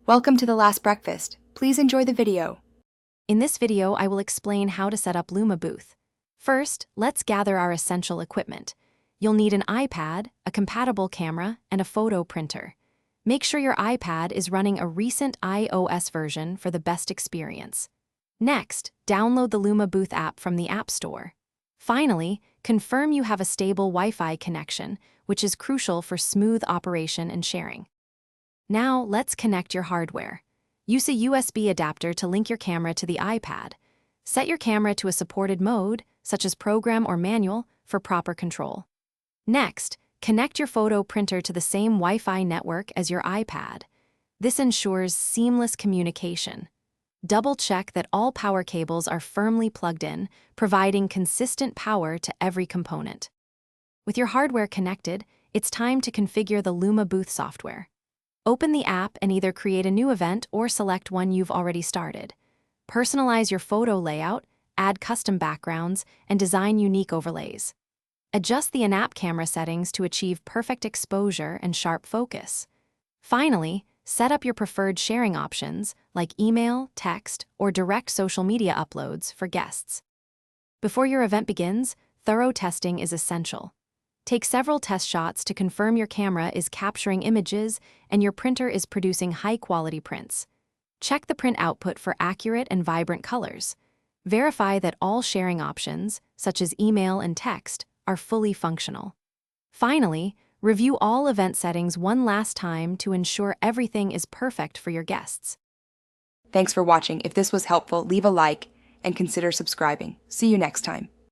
Welcome to the last breakfast. Please enjoy the video. In this video, I will explain how to set up LumaBooth. First, let's gather our essential equipment. You'll need an iPad, a compatible camera, and a photo printer. Make sure your iPad is running a recent iOS version for the best experience. Next, download the LumaBooth app from the App Store. Finally, confirm you have a stable Wi-Fi connection, which is crucial for smooth operation and sharing. Now, let's connect your hardware. Use a USB adapter to link your camera to the iPad. Set your camera to a supported mode, such as program or manual, for proper control. Next, connect your photo printer to the same Wi-Fi network as your iPad. This ensures seamless communication. Double-check that all power cables are firmly plugged in, providing consistent power to every component. With your hardware connected, it's time to configure the LumaBooth software. Open the app and either create a new event or select one you've already started. Personalize your photo layout, add custom backgrounds, and design unique overlays. Adjust the in-app camera settings to achieve perfect exposure and sharp focus. Finally, set up your preferred sharing options like email, text, or direct social media uploads for guests. Before your event begins, thorough testing is essential. Take several test shots to confirm your camera is capturing images and your printer is producing high-quality prints. Check the print output for accurate and vibrant colors. Verify that all sharing options, such as email and text, are fully functional. Finally, review all event settings one last time to ensure everything is perfect for your guests. Thanks for watching. If this was helpful, leave a like and consider subscribing. See you next time.